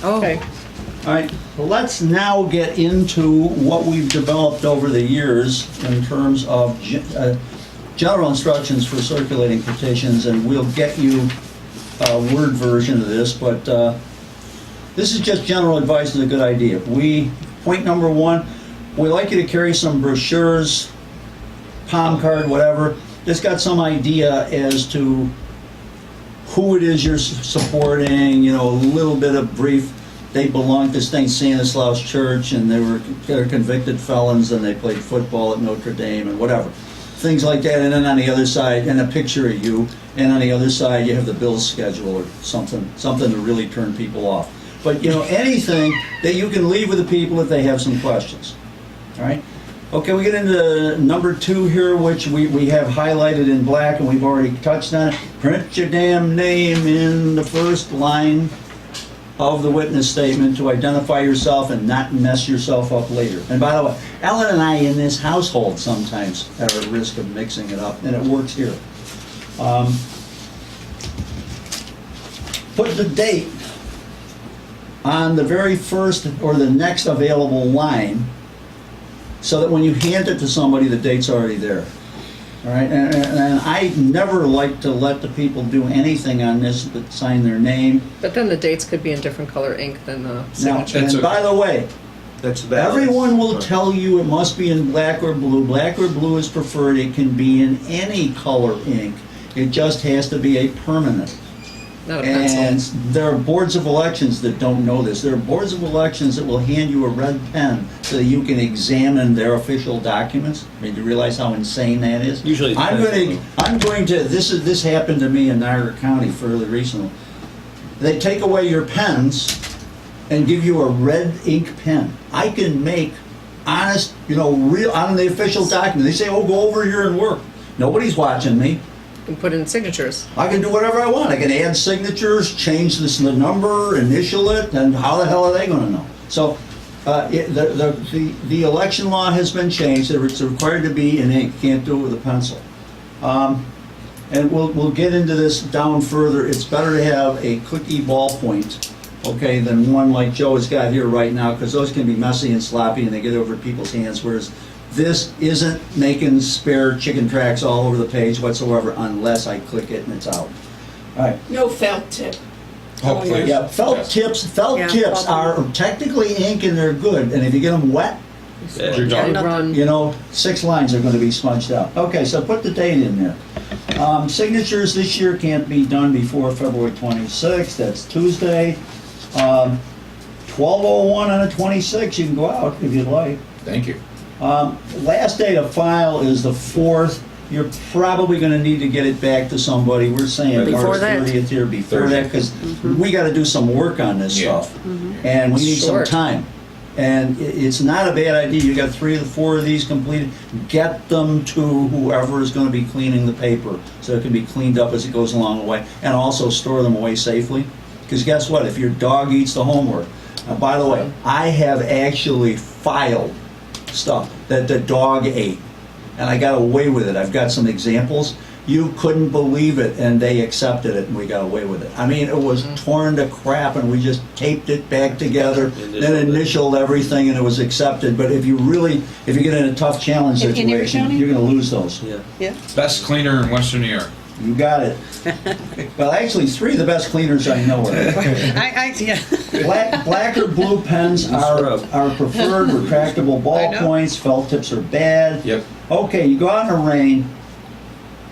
Oh. Okay. All right, well, let's now get into what we've developed over the years in terms of general instructions for circulating petitions, and we'll get you a word version of this, but this is just general advice. Is a good idea. Point number one, we'd like you to carry some brochures, palm card, whatever. It's got some idea as to who it is you're supporting, a little bit of brief. They belong to St. Stanislaus Church, and they're convicted felons, and they played football at Notre Dame, and whatever. Things like that, and then on the other side, and a picture of you, and on the other side, you have the bill's schedule or something to really turn people off. But, anything that you can leave with the people if they have some questions. All right? Okay, we get into number 2 here, which we have highlighted in black, and we've already touched on it. Print your damn name in the first line of the witness statement to identify yourself and not mess yourself up later. And by the way, Ellen and I in this household sometimes are at risk of mixing it up, and it works here. Put the date on the very first or the next available line so that when you hand it to somebody, the date's already there. All right, and I never like to let the people do anything on this but sign their name. But then the dates could be in different color ink than the Now, signature. and by the way, That's valid. everyone will tell you it must be in black or blue. Black or blue is preferred. It can be in any color ink. It just has to be a permanent. Not a And pencil. there are boards of elections that don't know this. There are boards of elections that will hand you a red pen so that you can examine their official documents. I mean, do you realize how insane that is? Usually it's I'm going to, this happened to me in Niagara County fairly recently. They take away your pens and give you a red ink pen. I can make honest, real, on the official document. They say, oh, go over here and work. Nobody's watching me. You can put in signatures. I can do whatever I want. I can add signatures, change the number, initial it, and how the hell are they going to know? So the election law has been changed. It's required to be in ink. Can't do it with a pencil. And we'll get into this down further. It's better to have a clicky ballpoint, okay, than one like Joe has got here right now, because those can be messy and sloppy and they get over people's hands, whereas this isn't making spare chicken tracks all over the page whatsoever unless I click it and it's out. All right. No felt tip. Oh, please. Yeah, felt tips are technically ink and they're good, and if you get them wet, Yeah, you're They done. run. 6 lines are going to be smudged out. Okay, so put the date in there. Signatures this year can't be done before February 26th. That's Tuesday. 12:01 on the 26th. You can go out if you'd like. Thank you. Last day to file is the 4th. You're probably going to need to get it back to somebody. We're saying Before March that. 30th here, before that, because we got to do some work on this Yeah. stuff. And we need some Short. time. And it's not a bad idea. You got 3 or 4 of these completed. Get them to whoever is going to be cleaning the paper so it can be cleaned up as it goes along the way. And also store them away safely. Because guess what? If your dog eats the homework. By the way, I have actually filed stuff that the dog ate. And I got away with it. I've got some examples. You couldn't believe it, and they accepted it, and we got away with it. I mean, it was torn to crap, and we just taped it back together, then initialed everything, and it was accepted. But if you get in a tough challenge In every situation, county? you're going to lose those. Yeah. Best cleaner in Western New York. You got it. Well, actually, 3 of the best cleaners I know are. Yeah. Black or blue pens are preferred. Retractable ballpoints. Felt tips are bad. Yep. Okay, you go out in the rain.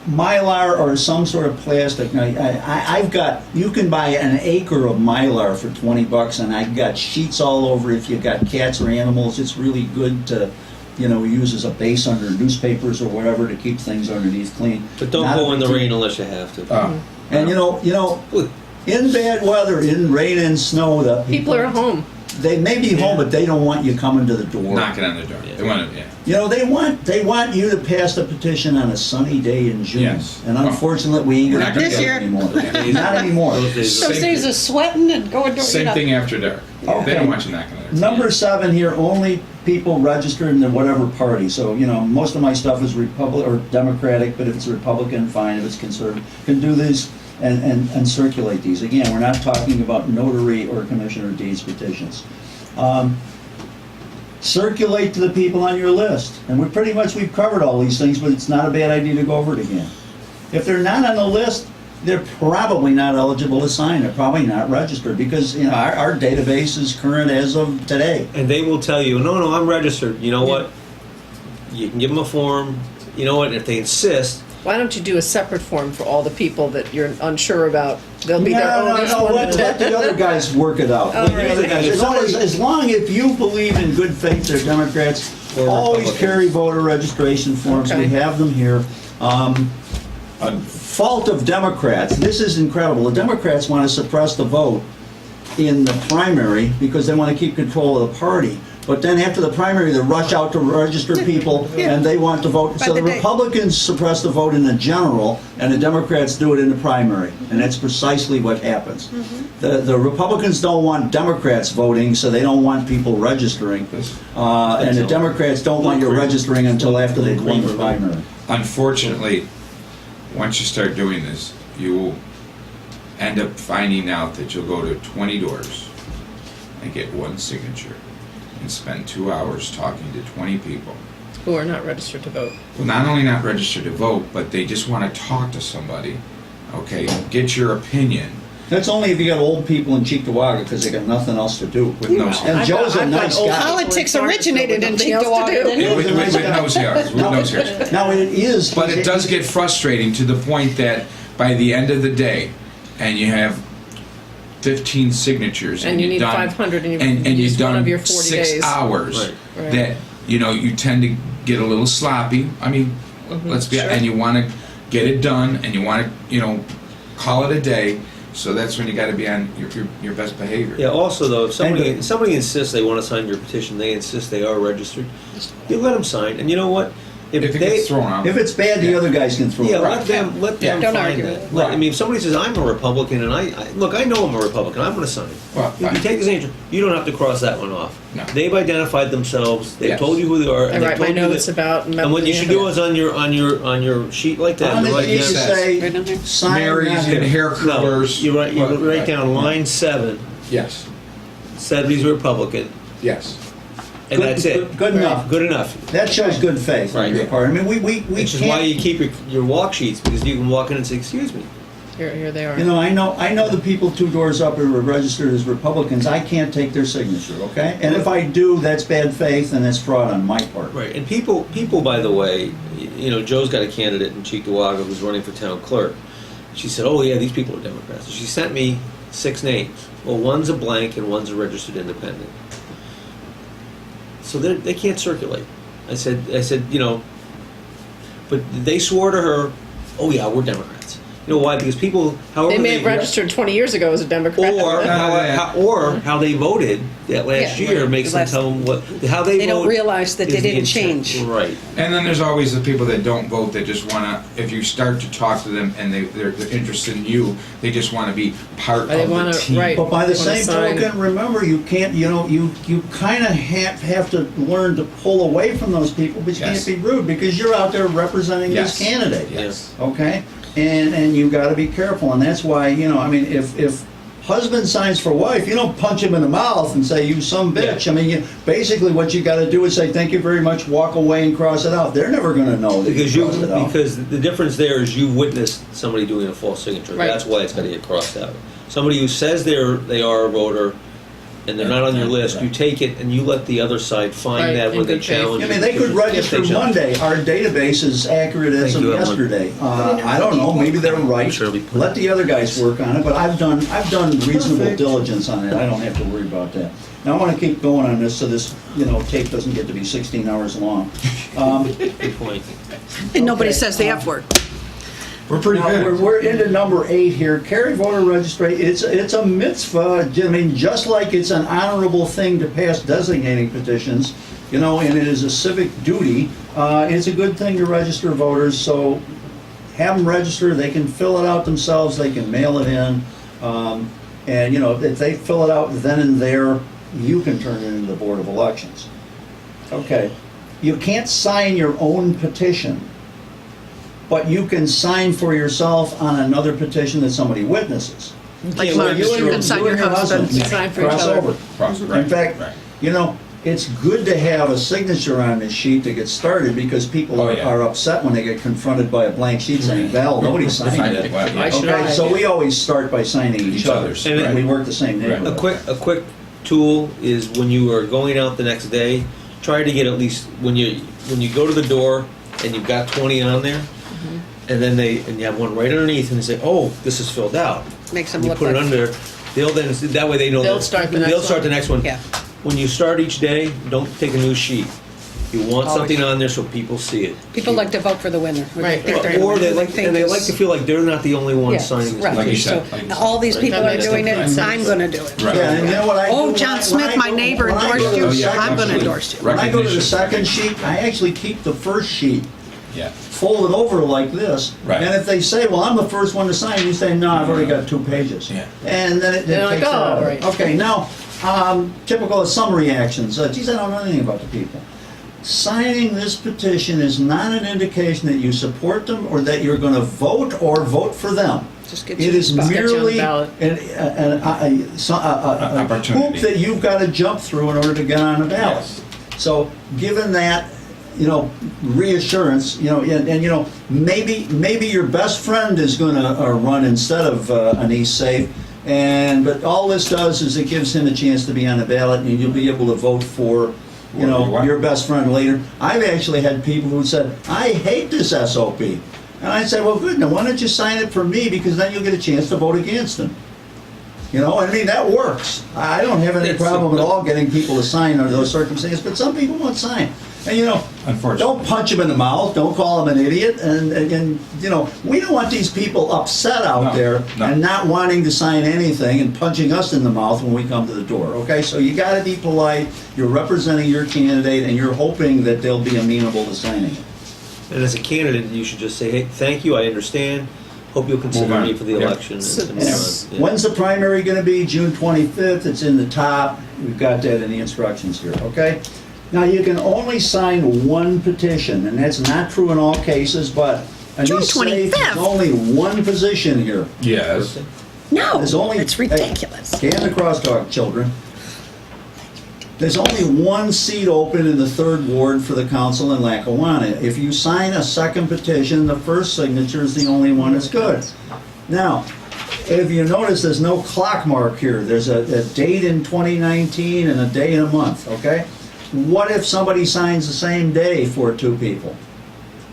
Mylar or some sort of plastic. Now, I've got. You can buy an acre of Mylar for $20, and I've got sheets all over. If you've got cats or animals, it's really good to, use as a base under newspapers or whatever to keep things underneath clean. But don't Not go a in the big deal. rain unless you have to. And in bad weather, in rain and snow, the People are home. They may be home, but they don't want you coming to the door. Knocking on the door. Yeah. They want it, yeah. They want you to pass the petition on a sunny day in June. Yes. And unfortunately, we ain't We're gonna not gonna This do year. that anymore. Days- Not anymore. Those days Those Same days thing. of sweating and going door. Same thing after dark. Okay. They don't want you knocking on their door. Number 7 here, only people registered in the whatever party. So, most of my stuff is Republic or Democratic, but if it's Republican, fine. If it's conservative, can do these and circulate these. Again, we're not talking about notary or commissioner deeds petitions. Circulate to the people on your list. And we've covered all these things, but it's not a bad idea to go over it again. If they're not on the list, they're probably not eligible to sign. They're probably not registered because our database is current as of today. And they will tell you, no, I'm registered. You know what? You can give them a form. You know what? If they insist, Why don't you do a separate form for all the people that you're unsure about? They'll be there. Oh, there's one. Let the other guys work it out. All Let the right. other guys, as long if you believe in good faith, they're Democrats. Or Always Republicans. carry voter registration forms. Okay. We have them here. Fault of Democrats. This is incredible. The Democrats want to suppress the vote in the primary because they want to keep control of the party. But then after the primary, they rush out to register people and they want to vote. So the Republicans suppress the vote in the general and the Democrats do it in the primary. And that's precisely what happens. The Republicans don't want Democrats voting, so they don't want people registering. And the Democrats don't want you registering until after they've won the primary. Unfortunately, once you start doing this, you will end up finding out that you'll go to 20 doors and get one signature and spend 2 hours talking to 20 people. Who are not registered to vote. Well, not only not registered to vote, but they just want to talk to somebody, okay, get your opinion That's only if you got old people in Cheektowaga because they got nothing else to do. with no... And Joe's a nice guy. Politics originated in Nothing else to Cheektowaga, do. didn't it? With no hairs, with no hairs. Now it is. But it does get frustrating to the point that by the end of the day, and you have 15 signatures, And you you've need done, 500 and you've and used you've one done of your 40 6 days. hours, Right. that you tend to get a little sloppy. I mean, let's be, sure. and you want to get it done, and you want to call it a day. So that's when you got to be on your best behavior. Yeah. Also, though, if somebody insists they want to sign your petition, they insist they are registered, you let them sign. And you know what? If it gets thrown out. If it's bad, the other guys can throw Yeah, it. let them Yeah. Don't find argue that. it. I mean, if somebody says I'm a Republican and I look, I know I'm a Republican, I'm going to sign. Well, You take the signature. You don't have to cross that one off. No. They've identified themselves. They've Yes. told you who they are. I And write they've my told you notes that, about. And what you should do is on your sheet like that. On you the write sheet, you down- say, Right down here. sign Marys that and here. hair No, curlers. you write down line 7. Yes. Said he's a Republican, Yes. and that's it. Good enough. Good enough. That shows good faith on Right. your part. I mean, we Which is why can't. you keep your walk sheets, because you can walk in and say, "Excuse me." Here they are. I know the people 2 doors up who are registered as Republicans. I can't take their signature, okay? And if I do, that's bad faith and that's fraud on my part. Right, and people, by the way, Joe's got a candidate in Cheektowaga who's running for town clerk. She said, "Oh yeah, these people are Democrats." She sent me 6 names. Well, one's a blank and one's a registered independent. So they can't circulate. I said, but they swore to her, "Oh yeah, we're Democrats." You know why? Because people, however They may have registered 20 years ago as a Democrat. or how they voted that last Yeah, year right. makes them Last- tell them how they They don't vote realize that is they the didn't intent. change. Right. And then there's always the people that don't vote that just want to, if you start to talk to them and they're interested in you, they just want to be part They of the wanna- team. right. But by the They wanna same sign. token, remember, you can't, you kind of have to learn to pull away from those people, but you Yes. can't be rude because you're out there representing Yes. this candidate. Yes. Okay? And you got to be careful. And that's why, I mean, if husband signs for wife, you don't punch him in the mouth and say, "You some bitch." Yeah. I mean, basically what you got to do is say, "Thank you very much," walk away and cross it out. They're never going to know that Because you crossed it out. because the difference there is you witnessed somebody doing a false signature. Right. That's why it's got to get crossed out. Somebody who says they are a voter and they're not on your list, you take it and you let the other side find Right, that in where they good faith. challenge. I mean, you. they could If register they challenge- Monday. Our database is accurate as Thank of you, Evelyn. yesterday. I don't know. Maybe they're right. Sure, we put- Let the other guys work on it. But I've done reasonable Perfect. diligence on it. I don't have to worry about that. Now I want to keep going on this so this tape doesn't get to be 16 hours long. Good point. And nobody Okay, says the F word. We're pretty Now, good. we're into number 8 here. Carry voter registration. It's a mitzvah. I mean, just like it's an honorable thing to pass designating petitions, and it is a civic duty. It's a good thing to register voters. So have them register. They can fill it out themselves. They can mail it in, and if they fill it out then and there, you can turn it into the Board of Elections. Okay, you can't sign your own petition, but you can sign for yourself on anher petition that somebody witnesses. Like Yeah, Clark's, You and you can sign your husband. Sign for each cross other. over. Right, In fact, right. you know, it's good to have a signature on this sheet to get started because people Oh, yeah. are upset when they get confronted by a blank sheet saying, Val, nobody signed it. Well, yeah. should Okay, I? so we always start by signing each other's. Each other's, right. We work the same Right. neighborhood. A quick tool is when you are going out the next day, try to get at least when you go to the door and you've got 20 on there, and then you have one right underneath and they say, oh, this is filled out. Makes them You look put it like. under. They'll then that way they know They'll that- start the next They'll start one. the next one. Yeah. When you start each day, don't take a new sheet. You want Always. something on there so people see it. People like to vote for the winner. Right. Think they're gonna Or they win. like Think and they it's- like to feel like they're not the only ones Yeah, signing this right. Like you petition. said, So like you said. all these people That are makes doing it, sense. I'm gonna do it. Right. Yeah, and you know what I do? Oh, when John I- Smith, when I my go- neighbor when I endorsed go to you. the yeah, second I'm gonna sheet- endorse you. When I go to the Recognition. second sheet, I actually keep the first sheet Yeah. folded over like this. Right. And if they say, well, I'm the first one to sign, you say, no, I've already got 2 pages. Yeah. And then it They're like, takes it out of oh, it. right. Okay, now, typical of some reactions. Geez, I don't know anything about the people. Signing this petition is not an indication that you support them or that you're going to vote or vote for them. Just get you It a is spot. Get you on the merely ballot. a Opportunity. hoop that you've got to jump through in order to get on the ballot. Yes. So, given that, reassurance, and maybe your best friend is going to run instead of an East Safe, but all this does is it gives him a chance to be on the ballot, and you'll be able to vote for, Whoever you want. your best friend later. I've actually had people who said, I hate this SOP. And I said, well, good, now why don't you sign it for me, because then you'll get a chance to vote against him. I mean, that works. I don't have any It's problem at simple. all getting people to sign under those circumstances, but some people won't sign. And Unfortunately. don't punch them in the mouth, don't call them an idiot, and we don't want these people upset out No, there no. and not wanting to sign anything and punching us in the mouth when we come to the door, okay? So you gotta be polite, you're representing your candidate, and you're hoping that they'll be amenable to signing it. And as a candidate, you should just say, hey, thank you, I understand. Hope you'll consider Move on. me for the Yep. election. So- and Yeah. move on. Yeah. When's the primary going to be? June 25th. It's in the top. We've got that in the instructions here, okay? Now, you can only sign one petition, and that's not true in all cases, but an June East Safe, 25th? there's only one position here. Yes. No, There's only, it's ridiculous. Hey, can the crosstalk, children. There's only one seat open in the 3rd Ward for the council in Lackawanna. If you sign a second petition, the first signature is the only one that's good. Now, if you notice, there's no clock mark here. There's a date in 2019 and a day and a month, okay? What if somebody signs the same day for 2 people?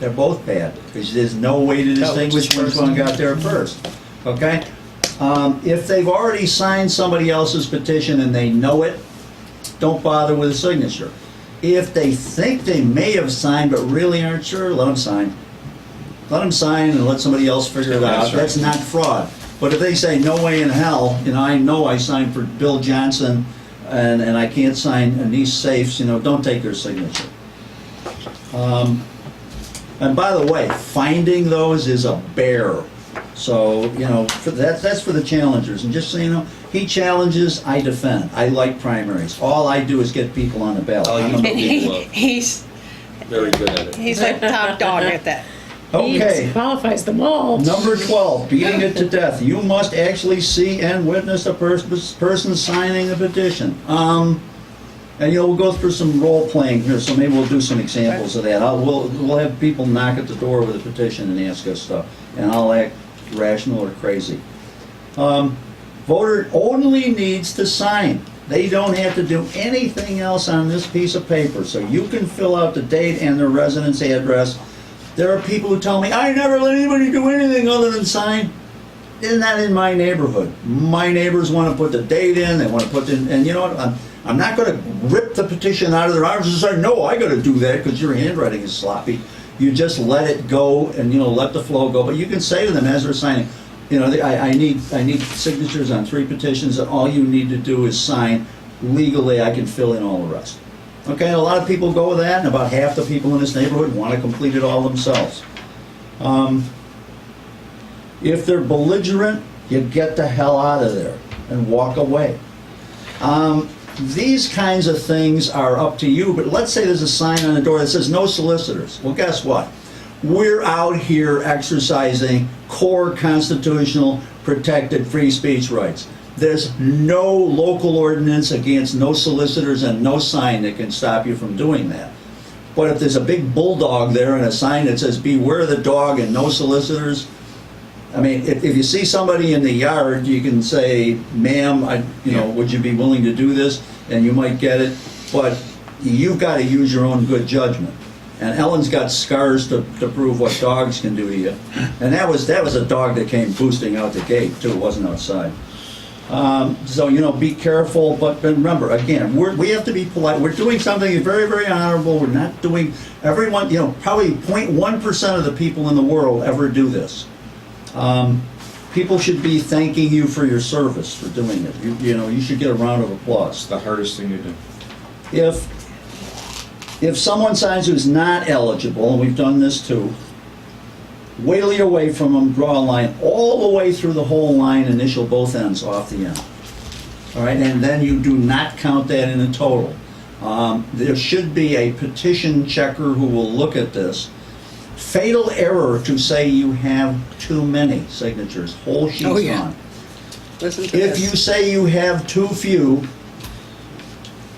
They're both bad, because there's no way to distinguish which one got there first, okay? If they've already signed somebody else's petition and they know it, don't bother with a signature. If they think they may have signed but really aren't sure, let them sign. Let them sign and let somebody else figure it out. That's right. That's not fraud. But if they say, no way in hell, I know I signed for Bill Johnson and I can't sign East Safes, don't take their signature. And by the way, finding those is a bear. So, that's for the challengers. And just so you know, he challenges, I defend. I like primaries. All I do is get people on the ballot. Oh, you I'm a- do. He's Very good at it. he's like top dog at that. Okay. He qualifies them all. Number 12, beating it to death. You must actually see and witness a person signing a petition. And we'll go through some role playing here, so maybe we'll do some examples of that. We'll have people knock at the door with a petition and ask us stuff, and I'll act rational or crazy. Voter only needs to sign. They don't have to do anything else on this piece of paper, so you can fill out the date and their residence address. There are people who tell me, I never let anybody do anything other than sign. Isn't that in my neighborhood? My neighbors want to put the date in, they want to put in, and you know what? I'm not going to rip the petition out of their arms and say, no, I got to do that because your handwriting is sloppy. You just let it go and, let the flow go. But you can say to them as they're signing, I need signatures on 3 petitions, and all you need to do is sign. Legally, I can fill in all the rest. Okay, and a lot of people go with that, and about half the people in this neighborhood want to complete it all themselves. If they're belligerent, you get the hell out of there and walk away. these kinds of things are up to you, but let's say there's a sign on the door that says no solicitors. Well, guess what? We're out here exercising core constitutional protected free speech rights. There's no local ordinance against no solicitors and no sign that can stop you from doing that. But if there's a big bulldog there and a sign that says beware the dog and no solicitors, I mean, if you see somebody in the yard, you can say, ma'am, would you be willing to do this? And you might get it, but you've got to use your own good judgment. And Ellen's got scars to prove what dogs can do to you. And that was a dog that came boosting out the gate too, it wasn't outside. So, be careful, but remember, again, we have to be polite. We're doing something very, very honorable. We're not doing, everyone, probably 0.1% of the people in the world ever do this. People should be thanking you for your service for doing it. You should get a round of applause. It's the hardest thing to do. If someone signs who's not eligible, and we've done this too, wiggle your way from them, draw a line all the way through the whole line, initial both ends off the end. All right, and then you do not count that in a total. There should be a petition checker who will look at this. Fatal error to say you have too many signatures, whole sheets Oh, yeah. on. Listen to If this. you say you have too few,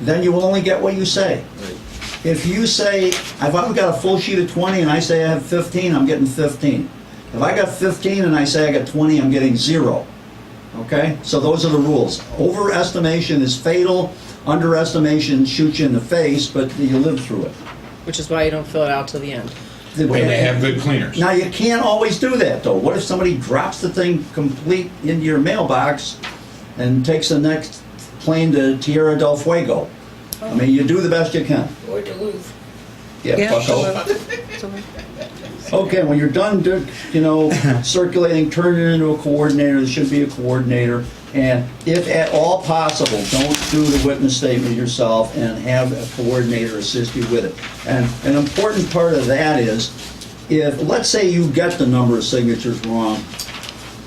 then you will only get what you say. Right. If you say, if I've got a full sheet of 20 and I say I have 15, I'm getting 15. If I got 15 and I say I got 20, I'm getting 0. Okay? So those are the rules. Overestimation is fatal. Underestimation shoots you in the face, but you live through it. Which is why you don't fill it out till the end. When they have good cleaners. Now, you can't always do that, though. What if somebody drops the thing complete into your mailbox and takes the next plane to Tierra del Fuego? I mean, you do the best you can. Or Duluth. Yeah, Yeah, bucko. Okay, when you're done, circulating, turn it into a coordinator. There should be a coordinator. And if at all possible, don't do the witness statement yourself and have a coordinator assist you with it. And an important part of that is, if, let's say you get the number of signatures wrong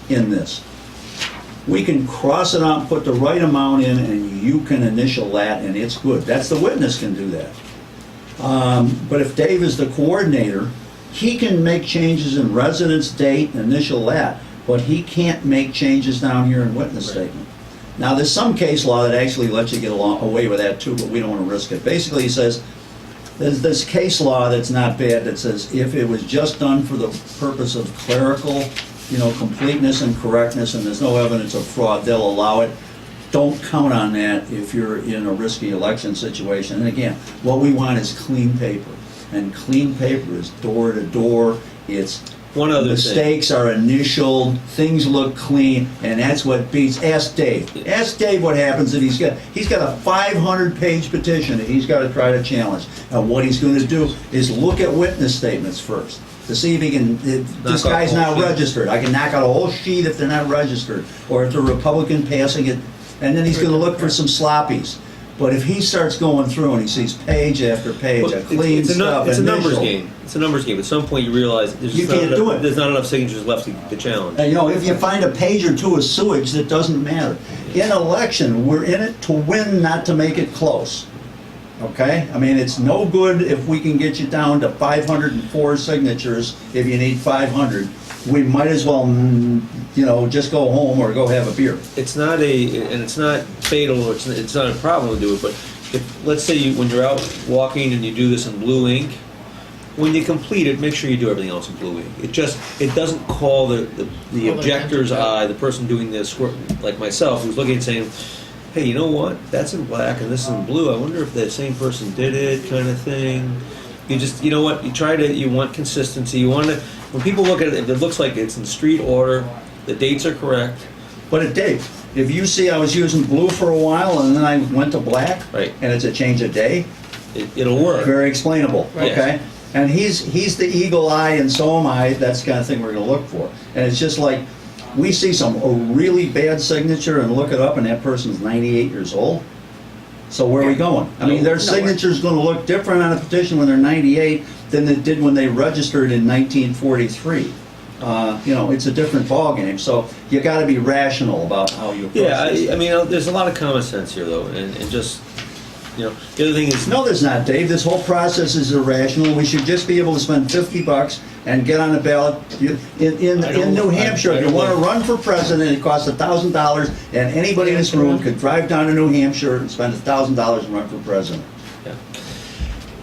in this, we can cross it out, put the right amount in, and you can initial that, and it's good. That's the witness can do that. But if Dave is the coordinator, he can make changes in residence date, initial that, but he can't make changes down here in witness statement. Now, there's some case law that actually lets you get away with that too, but we don't want to risk it. Basically, he says, there's this case law that's not bad that says if it was just done for the purpose of clerical, completeness and correctness, and there's no evidence of fraud, they'll allow it. Don't count on that if you're in a risky election situation. And again, what we want is clean paper. And clean paper is door to door. It's One other mistakes are initialed, things look clean, and that's what beats. Ask Dave. Ask Dave what happens if he's got a 500-page petition that he's got to try to challenge. And what he's going to do is look at witness statements first to see if he can. This out guy's the whole not sheet. registered. I can knock out a whole sheet if they're not registered, or if the Republican passing it, and then he's going to look for some sloppies. But if he starts going through and he sees page after page Well, of clean it's stuff, a numbers initial, game. It's a numbers game. At some point, you realize there's You just can't not do enough, it. There's not enough signatures left to challenge. And if you find a page or two of sewage, that doesn't matter. In election, we're in it to win, not to make it close. Okay? I mean, it's no good if we can get you down to 504 signatures if you need 500. We might as well, just go home or go have a beer. It's not it's not fatal, or it's not a problem to do it. But if, let's say when you're out walking and you do this in blue ink, when you complete it, make sure you do everything else in blue ink. It doesn't call the objector's eye, the person doing this, like myself, who's looking and saying, hey, you know what? That's in black and this is in blue. I wonder if that same person did it, kind of thing. You just, you want consistency. You want to, when people look at it, if it looks like it's in street order, the dates are correct. But it did. If you see I was using blue for a while and then I went to black, Right. and it's a change of day, It'll work. very explainable, Right. okay? And he's the eagle eye and so am I. That's the kind of thing we're going to look for. And it's just like, we see a really bad signature and look it up and that person's 98 years old. So where are we going? I mean, their signature's going to look different on a petition when they're 98 than it did when they registered in 1943. it's a different ballgame. So you got to be rational about how you approach Yeah, this. I mean, there's a lot of common sense here, though, and just, the other thing is, No, there's not, Dave. This whole process is irrational. We should just be able to spend $50 and get on the ballot. In New Hampshire, if you want to run for president, it costs $1,000, and anybody in this room could drive down to New Hampshire and spend $1,000 and run for president.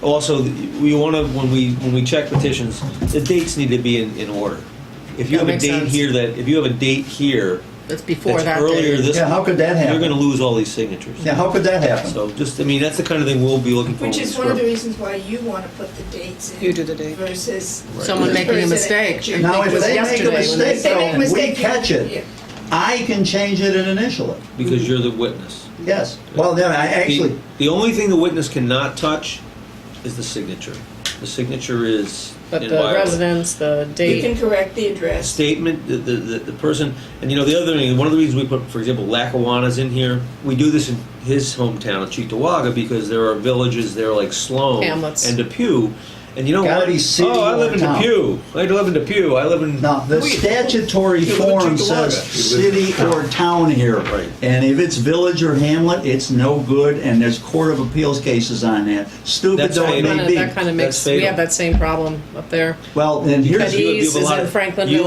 also, we want to, when we check petitions, the dates need to be in order. If you That have a makes date sense. here if you have a date here That's before that's that earlier date. this Yeah, how could that happen? you're going to lose all these signatures. Yeah, how could that happen? So just, that's the kind of thing we'll be looking for. Which when is we one of the scrub. reasons why you want to put the dates in. You do the date. Versus. Someone the making a person mistake. at your- And Now, think if it was they make a yesterday when mistake, they If they though, make a and we mistake, catch yeah. it, I can change it and initial it. Because you're the witness. Yes. Well, then I actually, The only thing the witness cannot touch is the signature. The signature is But the inviolate. residence, the You can date, correct the address. Statement, the person, and the other thing, one of the reasons we put, for example, Lackawanna's in here, we do this in his hometown of Cheektowaga because there are villages there like Sloan Hamlets. and Depew, and you know Gotta what? be city I or live in town. Depew. I live in Depew. I live in. now, the statutory You live in form Cheektowaga. says You live in city town. or town here. Right. And if it's village or hamlet, it's no good, and there's Court of Appeals cases on that. Stupid That's though it fatal. may be. that kind of makes, That's we fatal. have that same problem up there. Well, and here's, Because East is in Franklinville. You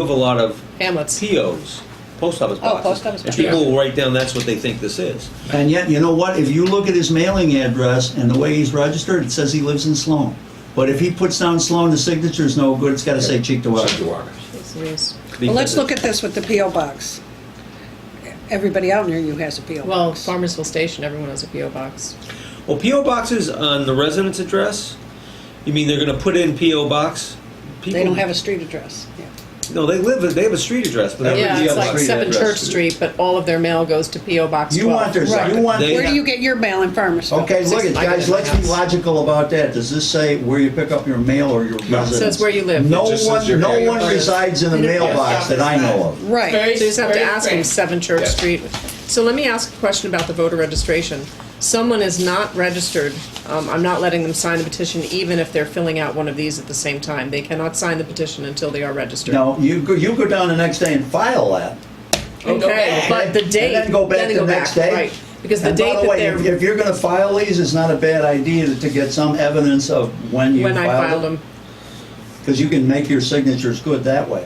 have a lot of Hamlets. POs, post office Oh, boxes, post office and boxes. people will write down that's what they think this is. and yet, you know what, if you look at his mailing address and the way he's registered, it says he lives in Sloan. But if he puts down Sloan, the signature's no good, it's gotta say Cheektowaga. Yes. Well, let's look at this with the P.O. box. Everybody out near you has a P.O. Well, box. Farmersville Station, everyone has a PO box. Well, PO boxes on the residence address. You mean they're going to put in PO box? People, They don't have a street address. Yeah. No, they have a street address, but Yeah, everybody it's else. like street 7 address. Church Street, but all of their mail goes to PO Box 12. You want their, Right. you want. They- Where do you get your mail in Farmersville? Okay, look at, I get guys, it in my let's be house. logical about that. Does this say where you pick up your mail or your residence? It says where you live. No It just says your one, no mail. one resides in the mailbox that I know of. Right. Very- So you just have to very ask them, frank. 7 Church Yeah. Street. So let me ask a question about the voter registration. Someone is not registered, I'm not letting them sign the petition even if they're filling out one of these at the same time. They cannot sign the petition until they are registered. No, you go down the next day and file that. And go Okay, back. but the date. And then go back the next day. Right, because the And date by the that way, if they're, you're gonna file these, it's not a bad idea to get some evidence of when you when I filed them. Because you can make your signatures good that way.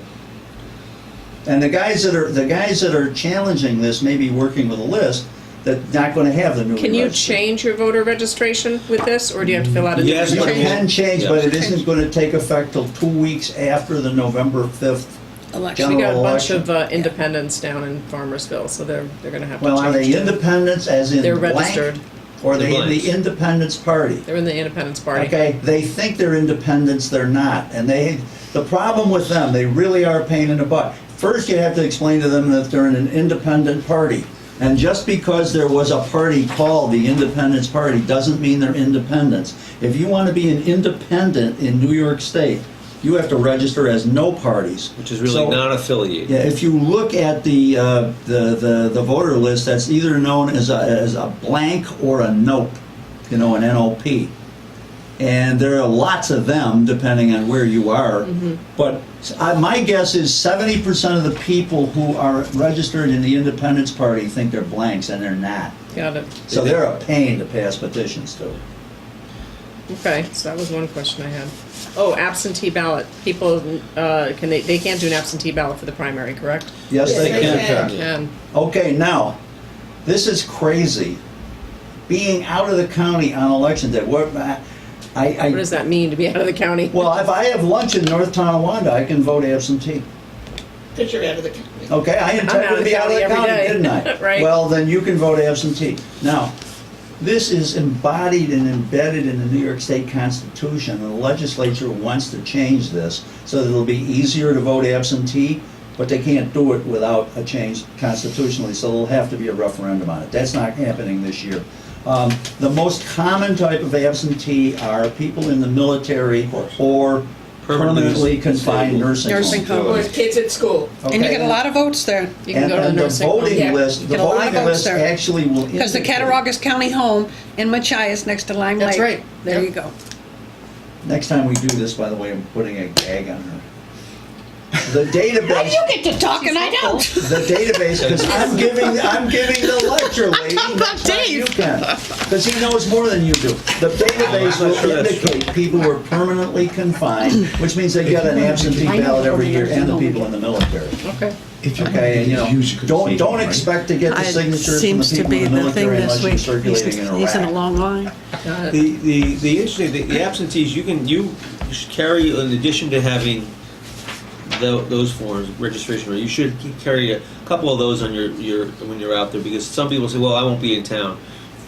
And the guys that are challenging this may be working with a list that's not gonna have the new. Can you change your voter registration with this, or do you have to fill out a Yes, You different but- change? can change, Yeah. but it isn't gonna take effect till 2 weeks after the November 5th. Election. We got a general bunch election. of independents down in Farmersville, so they're gonna have to Well, are they change. to- independents as in They're blank? registered. Or are they in Blanks. the Independence Party? They're in the Independence Party. Okay, they think they're independents, they're not. And the problem with them, they really are a pain in the butt. First, you have to explain to them that they're in an independent party. And just because there was a party called the Independence Party doesn't mean they're independents. If you want to be an independent in New York State, you have to register as no parties. Which is really So- non-affiliated. Yeah, if you look at the voter list, that's either known as a blank or a nope, an NOP. And there are lots of them depending on where you are. But my guess is 70% of the people who are registered in the Independence Party think they're blanks, and they're not. Got it. So they're a pain to pass petitions to. Okay, so that was one question I had. Oh, absentee ballot. People, they can't do an absentee ballot for the primary, correct? Yes, Yes, they they can. can. And Okay, now, this is crazy. Being out of the county on election day, what does that mean to be out of the county? Well, if I have lunch in North Tonawanda, I can vote absentee. Because you're out of the county. Okay, I out intended of to the be out of the county every county, day. didn't I? Right. Well, then you can vote absentee. Now, this is embodied and embedded in the New York State Constitution, and the legislature wants to change this so that it'll be easier to vote absentee, but they can't do it without a change constitutionally, so there'll have to be a referendum on it. That's not happening this year. The most common type of absentee are people in the military or permanently confined disabled. nursing homes. Nursing home. Or kids at school. And you get a lot of votes there. You can go to the And the nursing home. voting Yeah. list, You the get a lot of voting votes list there. actually will Because the indicate- Cattaraugus County home in Machias next to Lime Lake. That's right. There Yep. you go. Next time we do this, by the way, I'm putting a gag on her. The database. You get to talk and I don't. The database, because I'm giving the lecture, lady. How about That's you Dave? can, because he knows more than you do. The database I'm not sure will that's indicate people who are permanently confined, which means they get an absentee ballot every year, and the people in the military. Okay. Okay, and don't expect to get the signatures from the Seems to people be in the the thing military unless this you're week. circulating in He's in a Iraq. long line. Got it. The interesting, the absentees, you should carry, in addition to having those forms, registration, you should carry a couple of those on your when you're out there, because some people say, well, I won't be in town,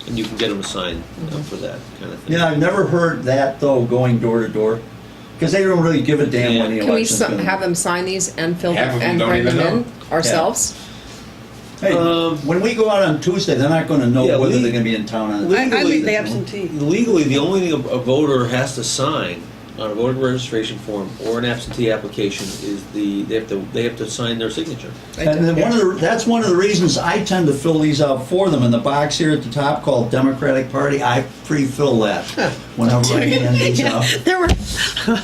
and you can get them assigned for that kind of thing. You know, I've never heard that, though, going door to door, because they don't really give a damn when the Can we election's going to have them sign these and fill Half of them them and don't bring them even in ourselves? Hey, when we go out on Tuesday, they're not going to know Yeah, whether we- they're going to be in town on I Tuesday. leave the absentee. Legally, the only thing a voter has to sign on a voter registration form or an absentee application is they have to sign their signature. And then that's one of the reasons I tend to fill these out for them. In the box here at the top called Democratic Party, I pre-fill that whenever I hand these out. There were, I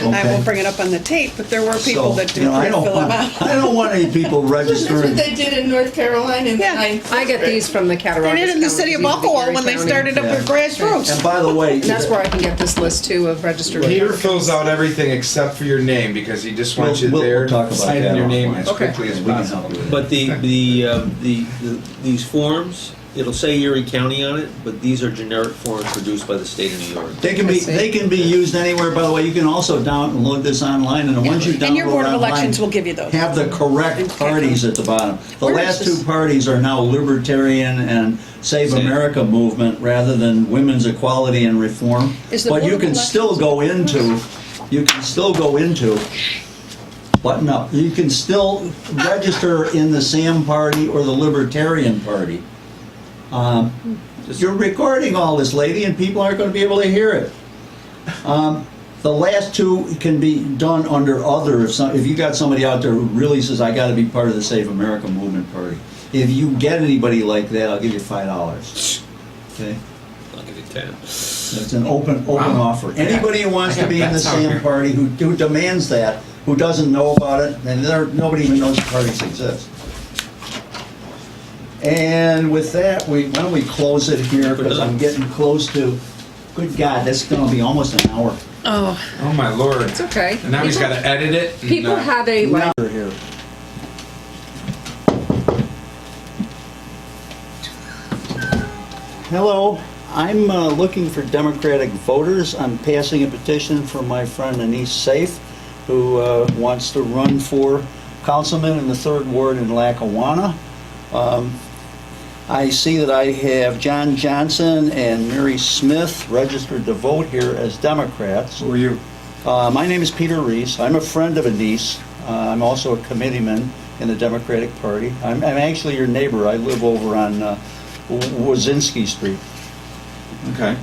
Okay. won't bring it up on the tape, but there were people So, that you did know, I fill don't them want, out. I don't want any people That's registering. what they did in North Carolina in the Yeah. 9th I get these from the They Cattaraugus did in the County, city of used to be Buffalo Erie when they County. started up Yeah. with grassroots. And by the way, And that's where I can get this list too of registered Peter voters. fills out everything except for your name because he just wants you We'll there talk about signing that your name offline. as Okay. quickly as we can possible. help you with that. But these forms, it'll say Erie County on it, but these are generic forms produced by the state of New York. They can be used anywhere. By the way, you can also download this online, and the ones you download And your Board of online Elections will give you those. have the correct parties at the bottom. The Where is last this? two parties are now Libertarian and Save Same. America movement rather than Women's Equality and Reform. Is the But Board you of can still go into, button up. You can still register in the Sam Party or the Libertarian Party. You're recording all this, lady, and people aren't going to be able to hear it. The last two can be done under other. If you got somebody out there who really says, I got to be part of the Save America Movement Party. If you get anybody like that, I'll give you $5. Okay? I'll give you 10. It's an open offer. Anybody who wants I to got be in the bets out Sam here. Party, who demands that, who doesn't know about it, and nobody even knows the parties exist. And with that, why don't we close it here, because I'm getting close to, good God, this is going to be almost an hour. Oh, Oh my lord! It's okay. And now he's got to edit it. and, People have a, like, Now we're here. Hello, I'm looking for Democratic voters. I'm passing a petition for my friend Anise Safe, who wants to run for councilman in the 3rd Ward in Lackawanna. I see that I have John Johnson and Mary Smith registered to vote here as Democrats. Who are you? My name is Peter Reese. I'm a friend of Anise. I'm also a committeeman in the Democratic Party. I'm actually your neighbor. I live over on Wazinski Street. Okay.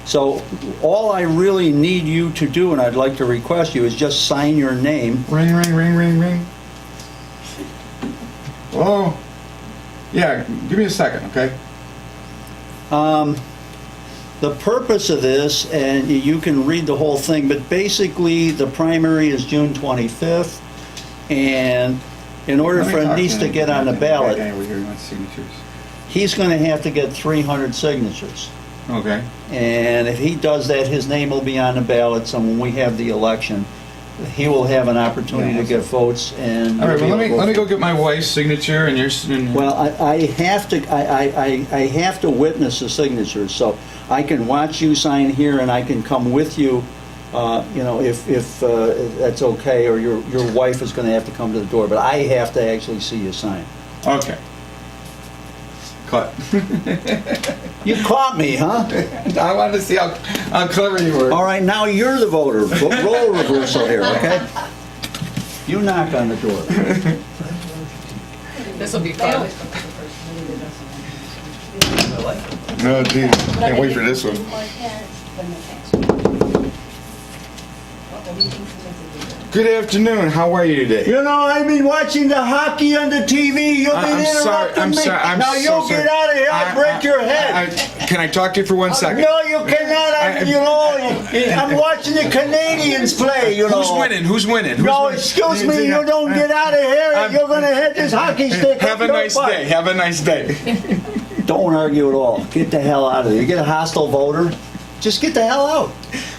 So all I really need you to do, and I'd like to request you, is just sign your name. Ring, ring, ring, ring, ring. Hello? Yeah, give me a second, okay? The purpose of this, and you can read the whole thing, but basically the primary is June 25th, and in order for Anise to get on the ballot, We're here on signatures. he's going to have to get 300 signatures. Okay. And if he does that, his name will be on the ballot, so when we have the election, he will have an opportunity to get votes, and... All right, well, you'll be able to let me vote. go get my wife's signature and yours. And Well, I have to witness the signatures, so I can watch you sign here, and I can come with you, if that's okay, or your wife is going to have to come to the door, but I have to actually see you sign. Okay. Cut. You caught me, huh? I wanted to see how clever you were. All right, now you're the voter. Role reversal here, okay? You knock on the door. this will be fun. No, geez. Can't wait for this one. Good afternoon. How are you today? You know, I've been watching the hockey on the TV. You've been I'm sorry. interrupting I'm me. sorry. I'm Now so you'll sorry. get out of here. I'll break your head. Can I talk to you for 1 second? No, you cannot. I'm watching the Canadians play, Who's winning? Who's winning? No, excuse me, you don't get out of here. You're going to hit this hockey stick. Have a up your nice butt. day. Have a nice day. Don't argue at all. Get the hell out of there. You get a hostile voter, just get the hell out.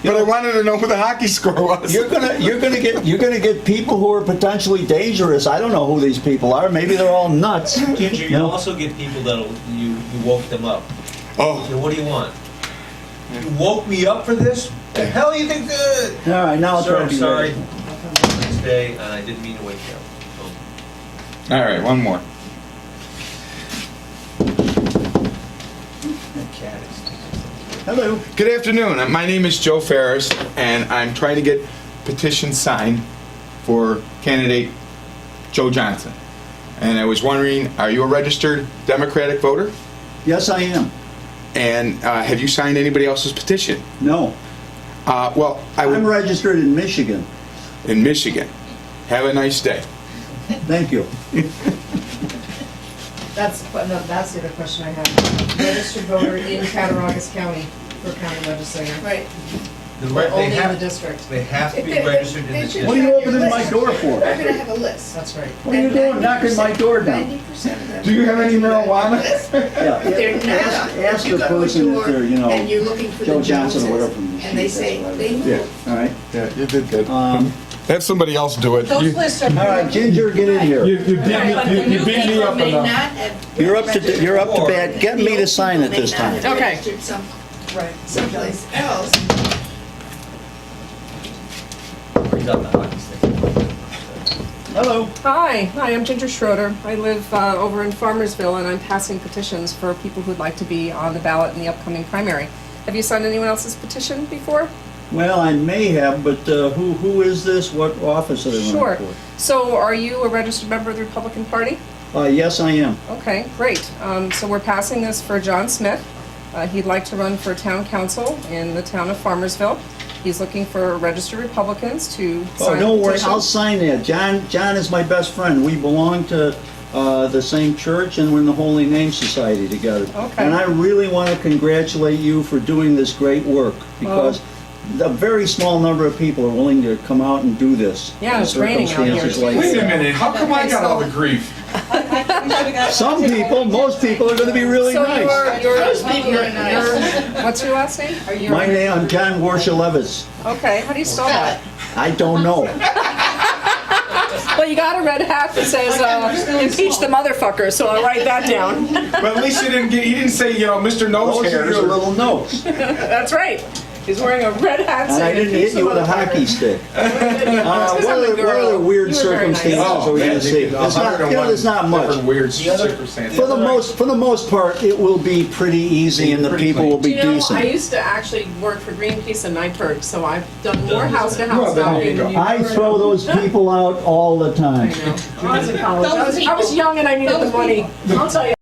But I wanted to know who the hockey score was. You're gonna get people who are potentially dangerous. I don't know who these people are. Maybe they're all nuts. Ginger, you also get people that'll you woke them up. Oh, You know, what do you want? You woke me up for this? The hell you think that? All right, now I'll Sir, try to I'm be sorry. ready. Next day, and I didn't mean to wake you up. all right. One more. Hello. Good afternoon. My name is Joe Ferris, and I'm trying to get petition signed for candidate Joe Johnson. And I was wondering, are you a registered Democratic voter? Yes, I am. And have you signed anybody else's petition? No, Well, I I'm would registered in Michigan. in Michigan. Have a nice day. Thank you. That's the other question I have. Registered voter in Cattaraugus County for county legislator. Right. Only in the district. They have to be registered in the district. What are you opening my door for? They're gonna have a list. That's right. What are you doing knocking my door down? 90% of them. Do you have any marijuana? Yeah, They're not. ask You the go to a person if door they're, you know, And you're looking for Joe the Johnson or Joneses, whatever from the and they street, say, that's what I they would move. All right. Yeah, you did good. Um, Have somebody else do it. Those lists are. all right, Ginger, get in here. You beat But the me new beat me people up may enough. not have You're up to registered. bat. Get me to sign it this time. The old people may not Okay. have registered Right. someplace else. Brings out the hockey stick. Hello. Hi, I'm Ginger Schroeder. I live over in Farmersville, and I'm passing petitions for people who'd like to be on the ballot in the upcoming primary. Have you signed anyone else's petition before? Well, I may have, but who is this? What office are they running Sure. for? So are you a registered member of the Republican Party? Yes, I am. Okay, great. So we're passing this for John Smith. He'd like to run for town council in the town of Farmersville. He's looking for registered Republicans to Oh, sign the don't worry, petition. I'll sign that. John is my best friend. We belong to the same church, and we're in the Holy Name Society together. Okay. And I really want to congratulate you for doing this great work, because a very small number of people are willing to come out and do this. Yeah, in it's raining out here. circumstances like Wait a that. minute. How come I got all the grief? Some people, most people are going to be really So nice. Those people are nice. what's your last name? My name, I'm John Warshalevis. Okay, how do you spell that? I don't know. Well, you got a red hat that says impeach the motherfucker, so I'll write that down. But at least he didn't say, Mr. Nose Those are Hairs. your little notes. That's right. He's wearing a red hat And I saying didn't impeach hit the you with a motherfucker. hockey stick. Because I'm a What girl. other weird You were very nice. circumstances are we going to see? There's not much. Different weird circumstances. For the most part, it will be pretty easy, and the Pretty people will Do be you know, I decent. used to actually work for Greenpeace and NIPERG, so I've done more Done house-to-house this. Well, there knocking you than go. you I ever throw know. those people out all the I time. know. I was in college. Those I was young and I needed the those money. I'll tell you.